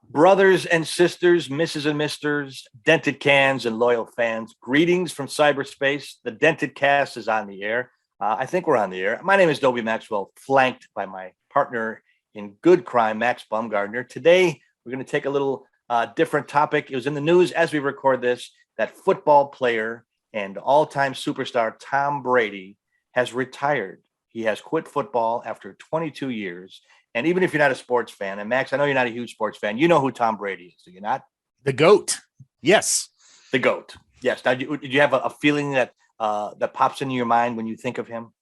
Brothers and sisters, Misses and Misters, Dented Cans and loyal fans, greetings from cyberspace. The Dented Cast is on the air. I think we're on the air. My name is Dobie Maxwell, flanked by my partner in good crime, Max Bumgardner. Today, we're going to take a little different topic. It was in the news as we record this that football player and all-time superstar Tom Brady has retired. He has quit football after 22 years. And even if you're not a sports fan, and Max, I know you're not a huge sports fan, you know who Tom Brady is, do you not? The GOAT. Yes. The GOAT. Yes. Now, did you have a feeling that that pops into your mind when you think of him?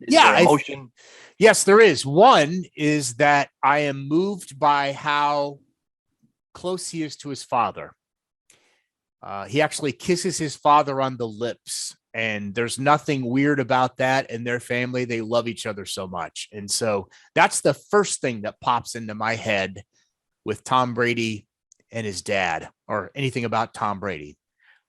Is there emotion? Yes, there is. One is that I am moved by how close he is to his father. He actually kisses his father on the lips. And there's nothing weird about that. And their family, they love each other so much. And so that's the first thing that pops into my head with Tom Brady and his dad, or anything about Tom Brady.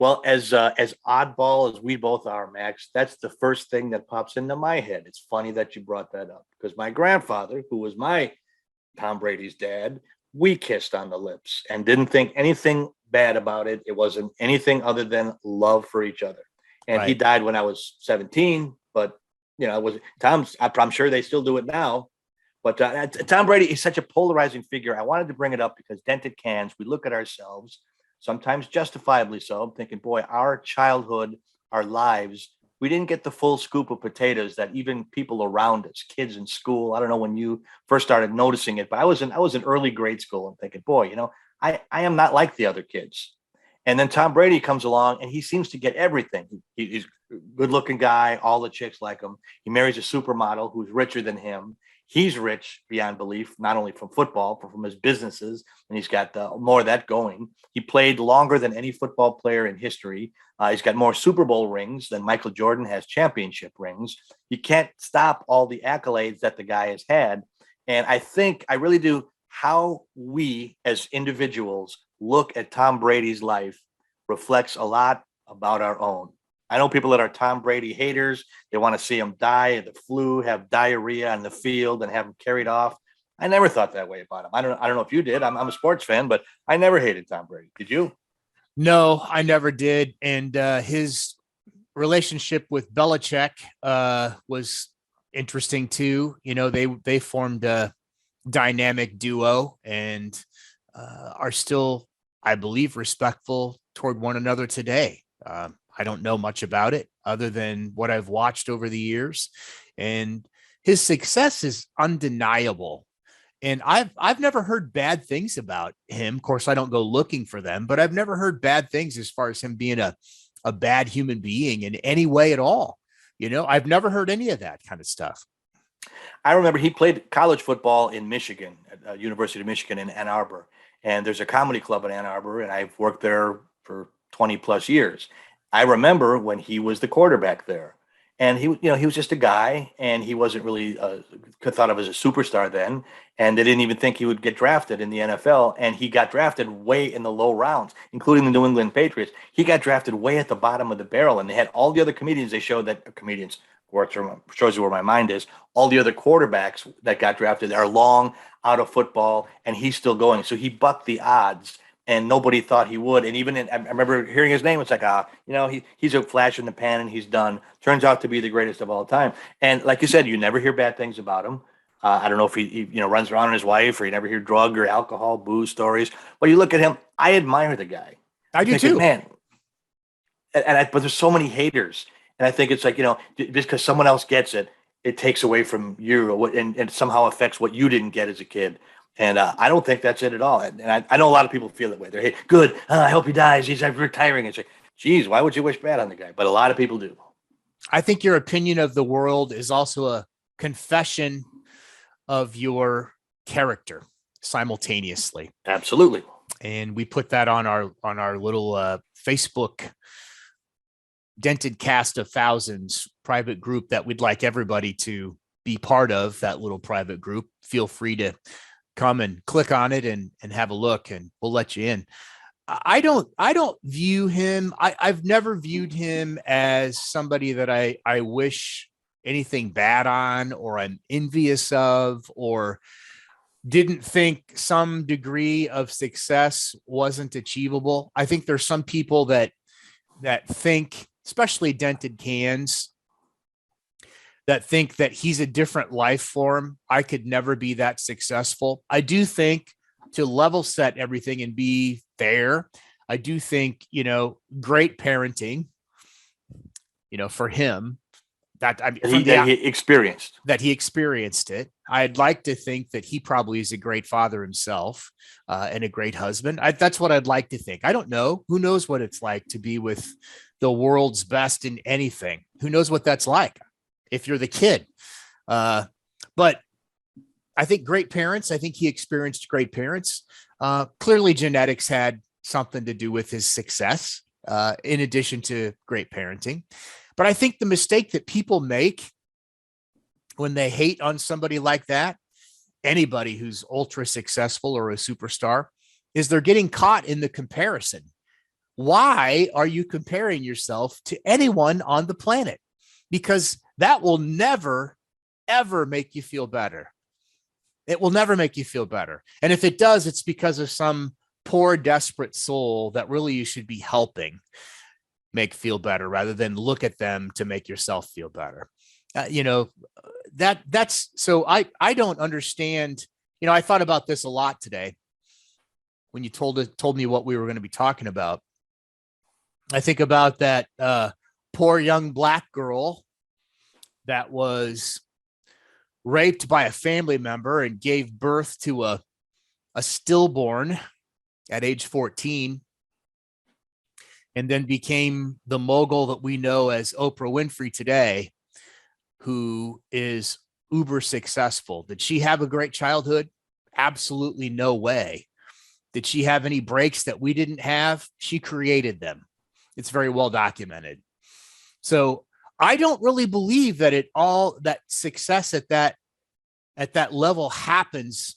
Well, as oddball as we both are, Max, that's the first thing that pops into my head. It's funny that you brought that up because my grandfather, who was my Tom Brady's dad, we kissed on the lips and didn't think anything bad about it. It wasn't anything other than love for each other. And right. He died when I was 17, but it was Tom's. I'm sure they still do it now. But Tom Brady is such a polarizing figure. I wanted to bring it up because Dented Cans, we look at ourselves, sometimes justifiably so. I'm thinking, boy, our childhood, our lives, we didn't get the full scoop of potatoes that even people around us, kids in school. I don't know when you first started noticing it, but I was in early grade school and thinking, boy, I am not like the other kids. And then Tom Brady comes along and he seems to get everything. He's a good looking guy. All the chicks like him. He marries a supermodel who's richer than him. He's rich beyond belief, not only from football, but from his businesses. And he's got more of that going. He played longer than any football player in history. He's got more Super Bowl rings than Michael Jordan has championship rings. You can't stop all the accolades that the guy has had. And I really do, how we as individuals look at Tom Brady's life reflects a lot about our own. I know people that are Tom Brady haters. They want to see him die of the flu, have diarrhea on the field, and have him carried off. I never thought that way about him. I don't know if you did. I'm a sports fan, but I never hated Tom Brady. Did you? No, I never did. And his relationship with Belichick was interesting too. They formed a dynamic duo and are still, I believe, respectful toward one another today. I don't know much about it other than what I've watched over the years, and his success is undeniable. And I've never heard bad things about him. Of course, I don't go looking for them, but I've never heard bad things as far as him being a bad human being in any way at all. I've never heard any of that kind of stuff. I remember he played college football in Michigan, at University of Michigan in Ann Arbor. And there's a comedy club in Ann Arbor, and I've worked there for 20 plus years. I remember when he was the quarterback there, and he was just a guy, and he wasn't really thought of as a superstar then, and they didn't even think he would get drafted in the NFL. And he got drafted way in the low rounds, including the New England Patriots. He got drafted way at the bottom of the barrel, and they had all the other comedians. They showed that comedians. Shows you where my mind is. All the other quarterbacks that got drafted are long out of football, and he's still going. So he bucked the odds, and nobody thought he would. And even I remember hearing his name. It's like, he's a flash in the pan, and he's done. Turns out to be the greatest of all time. And like you said, you never hear bad things about him. I don't know if he runs around on his wife, or you never hear drug or alcohol, booze stories. But you look at him. I admire the guy. I do too, man. But there's so many haters. And I think it's like, just because someone else gets it, it takes away from you and somehow affects what you didn't get as a kid. And I don't think that's it at all. And I know a lot of people feel that way. They're good. I hope he dies. He's retiring. It's like, geez, why would you wish bad on the guy? But a lot of people do. I think your opinion of the world is also a confession of your character simultaneously. Absolutely. And we put that on our little Facebook Dented Cast of Thousands private group that we'd like everybody to be part of. That little private group. Feel free to come and click on it and have a look, and we'll let you in. I don't view him. I've never viewed him as somebody that I wish anything bad on, or I'm envious of, or didn't think some degree of success wasn't achievable. I think there's some people that think, especially Dented Cans, that think that he's a different life form. I could never be that successful. I do think, to level set everything and be fair, I do think, great parenting, for him, that he experienced it. I'd like to think that he probably is a great father himself, and a great husband. That's what I'd like to think. I don't know. Who knows what it's like to be with the world's best in anything? Who knows what that's like if you're the kid? But I think great parents. I think he experienced great parents. Clearly, genetics had something to do with his success, in addition to great parenting. But I think the mistake that people make when they hate on somebody like that, anybody who's ultra successful or a superstar, is they're getting caught in the comparison. Why are you comparing yourself to anyone on the planet? Because that will never, ever make you feel better. It will never make you feel better. And if it does, it's because of some poor, desperate soul that really you should be helping make feel better, rather than look at them to make yourself feel better. That's so I don't understand. I thought about this a lot today when you told me what we were going to be talking about. I think about that poor young black girl that was raped by a family member and gave birth to a stillborn at age 14, and then became the mogul that we know as Oprah Winfrey today, who is uber successful. Did she have a great childhood? Absolutely no way. Did she have any breaks that we didn't have? She created them. It's very well documented. So I don't really believe that that success at that level happens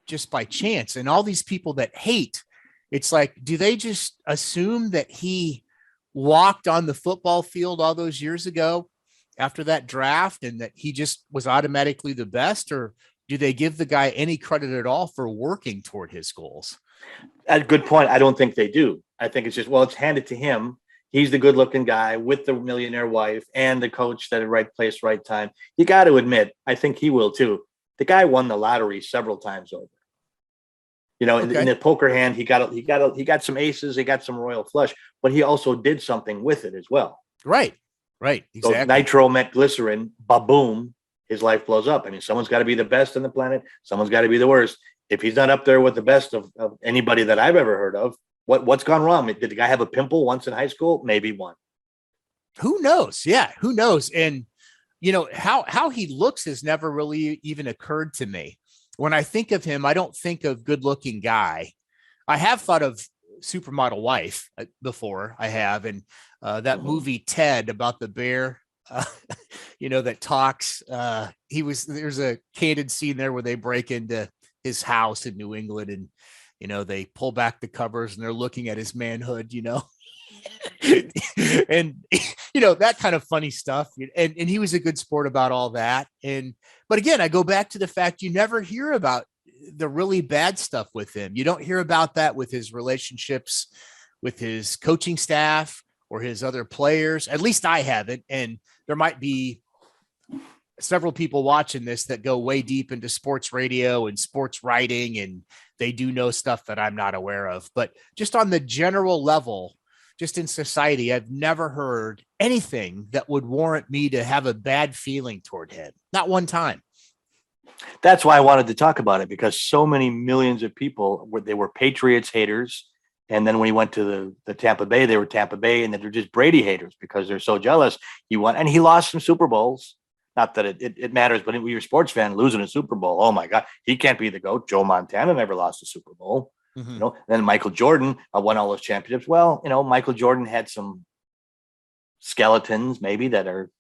just by chance. And all these people that hate, it's like, do they just assume that he walked on the football field all those years ago after that draft and that he just was automatically the best? Or do they give the guy any credit at all for working toward his goals? That's a good point. I don't think they do. I think it's just, it's handed to him. He's the good looking guy with the millionaire wife and the coach that at right place, right time. You got to admit, I think he will too. The guy won the lottery several times over. In the poker hand, he got some aces, he got some royal flush, but he also did something with it as well. Right. Exactly. So nitro met glycerin, ba-boom, his life blows up. I mean, someone's got to be the best on the planet. Someone's got to be the worst. If he's not up there with the best of anybody that I've ever heard of, what's gone wrong? Did the guy have a pimple once in high school? Maybe one. Who knows? Yeah, who knows? And how he looks has never really even occurred to me. When I think of him, I don't think of good looking guy. I have thought of supermodel wife before. I have. And that movie Ted about the bear, that talks, there's a candid scene there where they break into his house in New England and, they pull back the covers and they're looking at his manhood, and that kind of funny stuff. And he was a good sport about all that. But again, I go back to the fact you never hear about the really bad stuff with him. You don't hear about that with his relationships with his coaching staff or his other players. At least I haven't. And there might be several people watching this that go way deep into sports radio and sports writing, and they do know stuff that I'm not aware of. But just on the general level, just in society, I've never heard anything that would warrant me to have a bad feeling toward him. Not one time. That's why I wanted to talk about it, because so many millions of people they were Patriots haters. And then when he went to the Tampa Bay, they were Tampa Bay, and then they're just Brady haters because they're so jealous. He won, and he lost some Super Bowls. Not that it matters, but when you're a sports fan, losing a Super Bowl, oh my God, he can't be the GOAT. Joe Montana never lost a Super Bowl. Mm-hmm. And then Michael Jordan won all those championships. Well, Michael Jordan had some skeletons maybe that are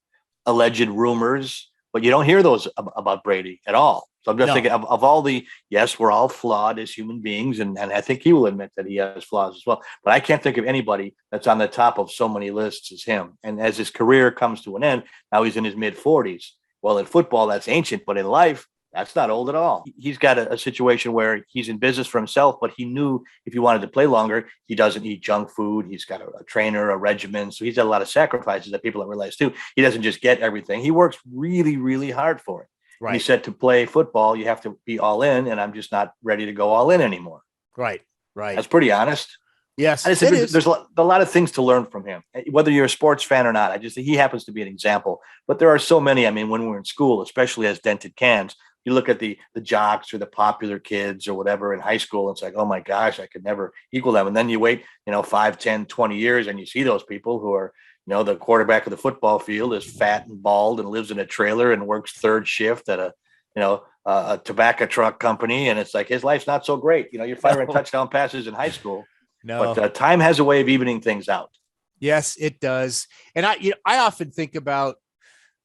alleged rumors, but you don't hear those about Brady at all. So I'm just thinking of all yes, we're all flawed as human beings. And I think he will admit that he has flaws as well. But I can't think of anybody that's on the top of so many lists as him. And as his career comes to an end, now he's in his mid 40s. Well, in football, that's ancient, but in life, That's not old at all. He's got a situation where he's in business for himself, but he knew if he wanted to play longer, he doesn't eat junk food. He's got a trainer, a regimen. So he's got a lot of sacrifices that people don't realize too. He doesn't just get everything. He works really, really hard for it. Right. He said to play football, you have to be all in, and I'm just not ready to go all in anymore. Right. Right. That's pretty honest. Yes, there's a lot of things to learn from him, whether you're a sports fan or not. He happens to be an example, but there are so many. I mean, when we were in school, especially as Dented Cans, you look at the jocks or the popular kids or whatever in high school. It's like, oh my gosh, I could never equal them. And then you wait, 5, 10, 20 years, and you see those people who are, the quarterback of the football field is fat and bald and lives in a trailer and works third shift at a tobacco truck company. And it's like, his life's not so great. You're firing touchdown passes in high school. No, but time has a way of evening things out. Yes, it does. And I often think about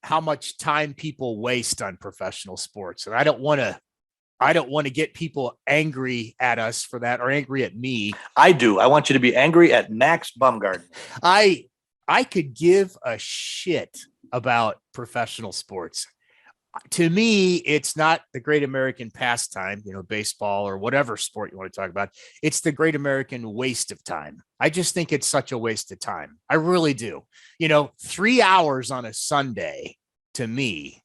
how much time people waste on professional sports. And I don't want to get people angry at us for that, or angry at me. I do. I want you to be angry at Max Bumgardner. I could give a shit about professional sports. To me, it's not the great American pastime, baseball or whatever sport you want to talk about. It's the great American waste of time. I just think it's such a waste of time. I really do. 3 hours on a Sunday, to me,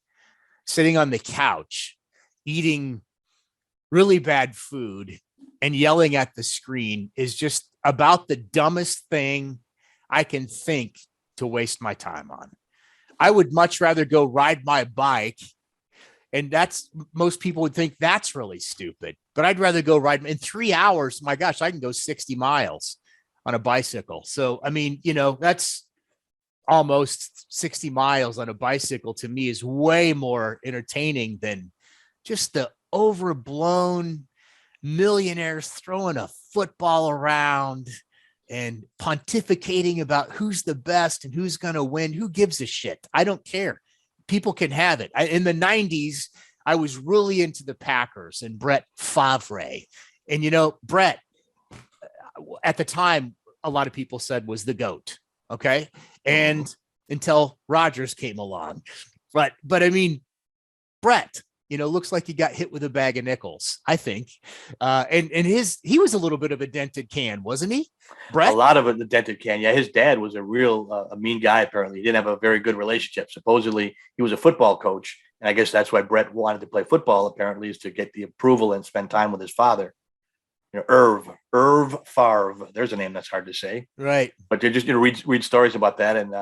sitting on the couch, eating really bad food and yelling at the screen is just about the dumbest thing I can think to waste my time on. I would much rather go ride my bike. And most people would think that's really stupid, but I'd rather go ride in 3 hours. My gosh, I can go 60 miles on a bicycle. So, I mean, that's almost 60 miles on a bicycle to me is way more entertaining than just the overblown millionaires throwing a football around and pontificating about who's the best and who's going to win. Who gives a shit? I don't care. People can have it. In the 90s, I was really into the Packers and Brett Favre. And, Brett, at the time, a lot of people said was the GOAT. Okay. And until Rodgers came along. But I mean, Brett, looks like he got hit with a bag of nickels, I think. And he was a little bit of a dented can, wasn't he, Brett? A lot of it, the dented can. Yeah, his dad was a real a mean guy, apparently. He didn't have a very good relationship. Supposedly, he was a football coach. And I guess that's why Brett wanted to play football, apparently, is to get the approval and spend time with his father. Irv Favre. There's a name that's hard to say. Right. But you just read stories about that. And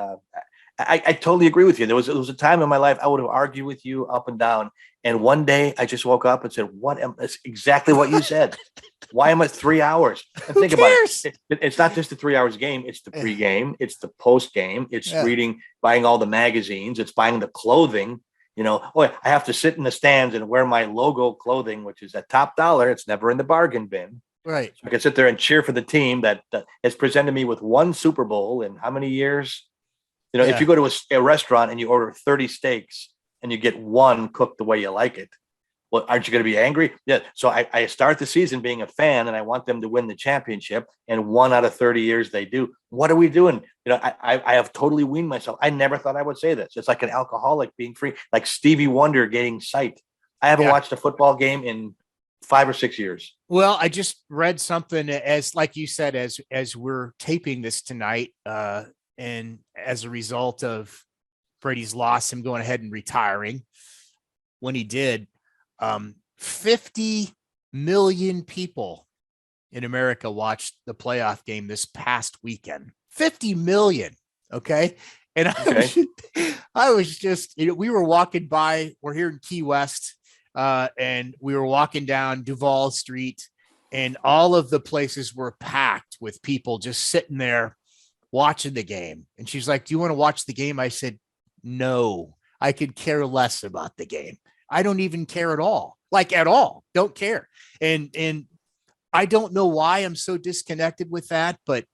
I totally agree with you. There was a time in my life I would have argued with you up and down. And one day I just woke up and said, that's exactly what you said. Why am I 3 hours? And think about it. It's not just the 3 hours game. It's the pregame. It's the postgame. It's buying all the magazines. It's buying the clothing. I have to sit in the stands and wear my logo clothing, which is at top dollar. It's never in the bargain bin. Right. So I can sit there and cheer for the team that has presented me with one Super Bowl in how many years? If you go to a restaurant and you order 30 steaks and you get one cooked the way you like it, well, aren't you going to be angry? Yeah. So I start the season being a fan and I want them to win the championship. And 1 out of 30 years they do. What are we doing? I have totally weaned myself. I never thought I would say this. It's like an alcoholic being free, like Stevie Wonder getting sight. I haven't watched a football game in 5 or 6 years. Well, I just read something like you said, as we're taping this tonight, and as a result of Brady's loss, him going ahead and retiring when he did, 50 million people in America watched the playoff game this past weekend. 50 million. Okay. And I was just, we were walking by, we're here in Key West, and we were walking down Duval Street, and all of the places were packed with people just sitting there watching the game. And she's like, do you want to watch the game? I said, no, I could care less about the game. I don't even care at all. Like at all. Don't care. And I don't know why I'm so disconnected with that, but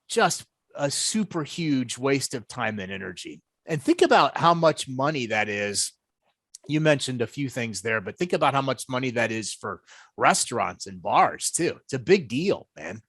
just a super huge waste of time and energy. And think about how much money that is. You mentioned a few things there, but think about how much money that is for restaurants and bars too. It's a big deal, man.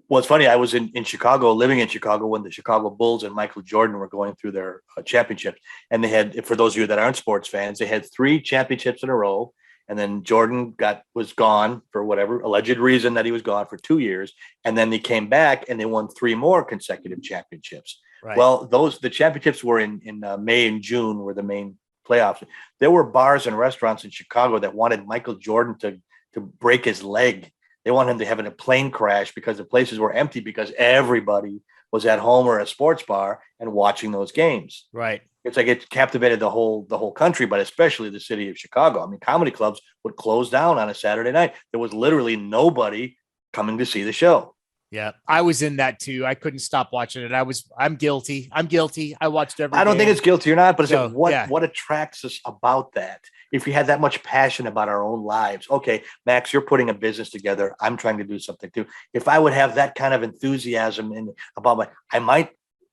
Well, it's funny. I was in Chicago, living in Chicago when the Chicago Bulls and Michael Jordan were going through their championships. And they had, for those of you that aren't sports fans, they had 3 championships in a row. And then Jordan was gone for whatever alleged reason that he was gone for 2 years. And then they came back and they won 3 more consecutive championships. Right. Well, the championships were in May and June were the main playoffs. There were bars and restaurants in Chicago that wanted Michael Jordan to break his leg. They wanted him to have a plane crash because the places were empty because everybody was at home or a sports bar and watching those games. Right. It's like it captivated the whole country, but especially the city of Chicago. I mean, comedy clubs would close down on a Saturday night. There was literally nobody coming to see the show. Yeah, I was in that too. I couldn't stop watching it. I'm guilty. I watched every I don't game. think it's guilty or not, but So, what attracts us about that? If we had that much passion about our own lives, okay, Max, you're putting a business together. I'm trying to do something too. If I would have that kind of enthusiasm I might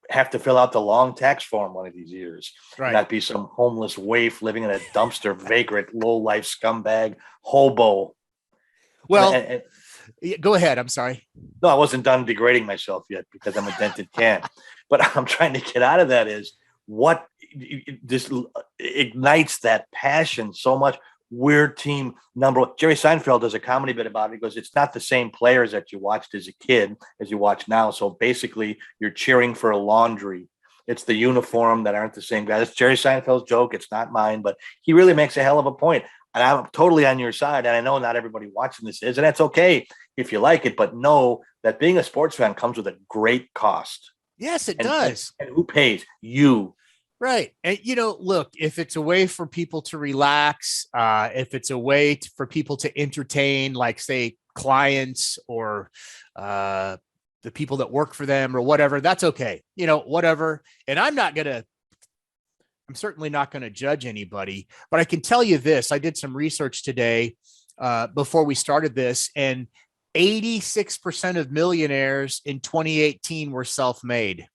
have to fill out the long tax form one of these years. Right. Not be some homeless waif living in a dumpster, vagrant, low life scumbag, hobo. Well, go ahead. I'm sorry. No, I wasn't done degrading myself yet because I'm a dented can. But I'm trying to get out of that is what this ignites that passion so much. We're team number one. Jerry Seinfeld does a comedy bit about it. He goes, it's not the same players that you watched as a kid as you watch now. So basically, you're cheering for a laundry. It's the uniform that aren't the same guys. It's Jerry Seinfeld's joke. It's not mine, but he really makes a hell of a point. And I'm totally on your side. And I know not everybody watching this is, and that's okay if you like it, but know that being a sports fan comes with a great cost. Yes, it does. And who pays? You. Right. And, look, if it's a way for people to relax, if it's a way for people to entertain, like, say, clients or the people that work for them or whatever, that's okay. Whatever. And I'm certainly not going to judge anybody, but I can tell you this. I did some research today before we started this, and 86% of millionaires in 2018 were self-made.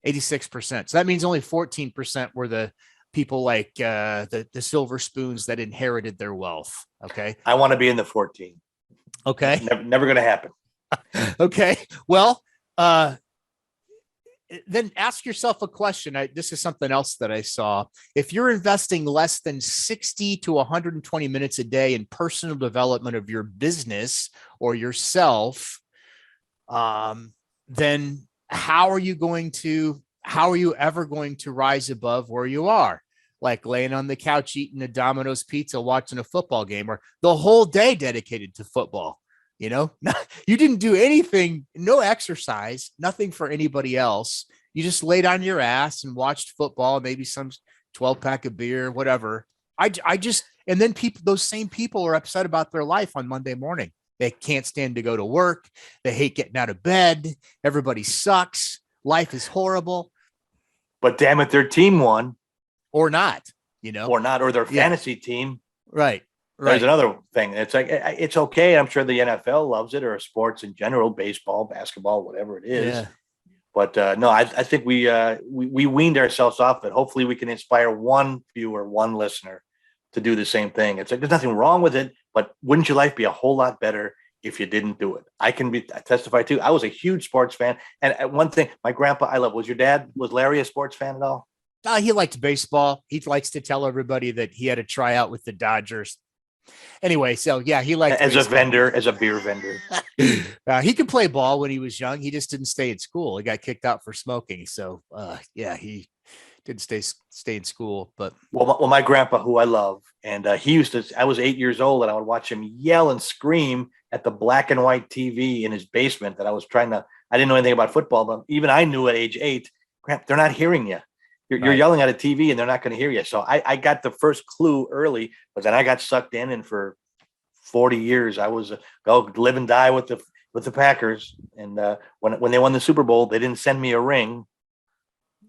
86%. So that means only 14% were the people like the silver spoons that inherited their wealth. Okay. I want to be in the 14. Okay. Never going to happen. Okay. Well, then ask yourself a question. This is something else that I saw. If you're investing less than 60 to 120 minutes a day in personal development of your business or yourself, then how are you ever going to rise above where you are? Like laying on the couch, eating a Domino's pizza, watching a football game, or the whole day dedicated to football. You didn't do anything, no exercise, nothing for anybody else. You just laid on your ass and watched football, maybe some 12-pack of beer, whatever. And then those same people are upset about their life on Monday morning. They can't stand to go to work. They hate getting out of bed. Everybody sucks. Life is horrible. But damn it, their team won. Or not, or their fantasy team. Right. There's another thing. It's like, it's okay. I'm sure the NFL loves it, or sports in general, baseball, basketball, whatever it is. Yeah. But no, I think we weaned ourselves off it. Hopefully we can inspire one viewer, one listener to do the same thing. It's like, there's nothing wrong with it, but wouldn't your life be a whole lot better if you didn't do it? I testify too. I was a huge sports fan. And one thing, my grandpa, was Larry a sports fan at all? He liked baseball. He likes to tell everybody that he had a tryout with the Dodgers. Anyway, so yeah, he liked as a beer vendor. He could play ball when he was young. He just didn't stay in school. He got kicked out for smoking. So he didn't stay in school. But my grandpa, who I love, and I was 8 years old, and I would watch him yell and scream at the black and white TV in his basement that I didn't know anything about football, but even I knew at age 8, they're not hearing you. You're yelling at a TV and they're not going to hear you. So I got the first clue early, but then I got sucked in, and for 40 years I was go live and die with the Packers. And when they won the Super Bowl, they didn't send me a ring.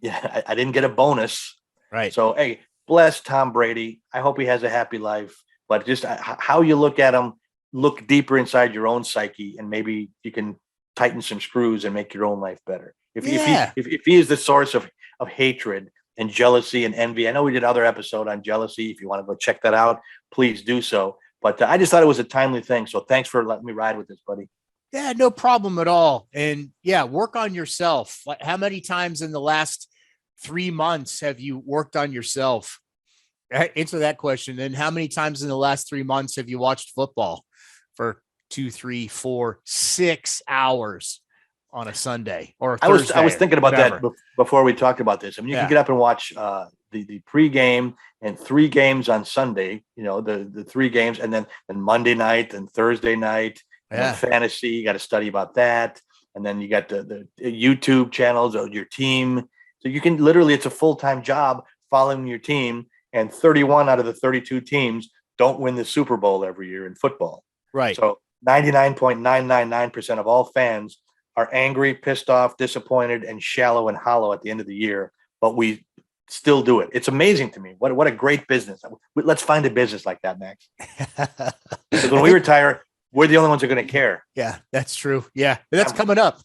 Yeah, I didn't get a bonus. Right. So hey, bless Tom Brady. I hope he has a happy life. But just how you look at him, look deeper inside your own psyche, and maybe you can tighten some screws and make your own life better. If he is the source of hatred and jealousy and envy. I know we did another episode on jealousy. If you want to go check that out, please do so. But I just thought it was a timely thing. So thanks for letting me ride with this, buddy. Yeah, no problem at all. And yeah, work on yourself. Like, how many times in the last 3 months have you worked on yourself? Answer that question. And how many times in the last 3 months have you watched football for 2, 3, 4, 6 hours on a Sunday or a Thursday? I was thinking about whatever. that before we talked about this. I mean, you can Yeah. get up and watch the pregame and 3 games on Sunday. You know, the 3 games, and then Monday night and Thursday night, and then Yeah. fantasy. You got to study about that, and then you got the YouTube channels of your team. So you can literally, it's a full-time job following your team. And 31 out of the 32 teams don't win the Super Bowl every year in football. Right. So 99.999% of all fans are angry, pissed off, disappointed, and shallow and hollow at the end of the year, but we still do it. It's amazing to me. What a great business. Let's find a business like that, Max. Because when we retire, we're the only ones who are going to care. Yeah, that's true. Yeah, that's coming up.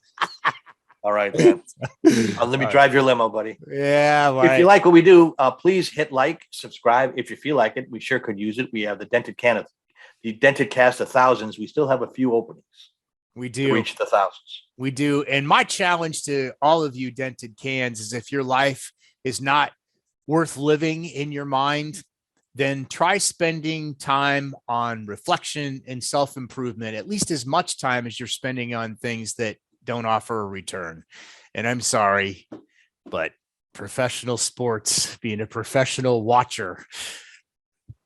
All right, man. Let me drive your limo, buddy. Yeah. If you like what we do, please hit like, subscribe. If you feel like it, we sure could use it. We have the Dented Can, the Dented Cast of thousands. We still have a few openings. We do to reach the thousands. We do. And my challenge to all of you Dented Cans is, if your life is not worth living in your mind, then try spending time on reflection and self-improvement, at least as much time as you're spending on things that don't offer a return. And I'm sorry, but professional sports, being a professional watcher,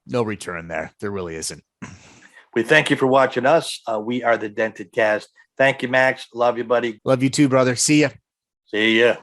no return there. There really isn't. We thank you for watching us. We are the Dented Cast. Thank you, Max. Love you, buddy. Love you too, brother. See ya. See ya.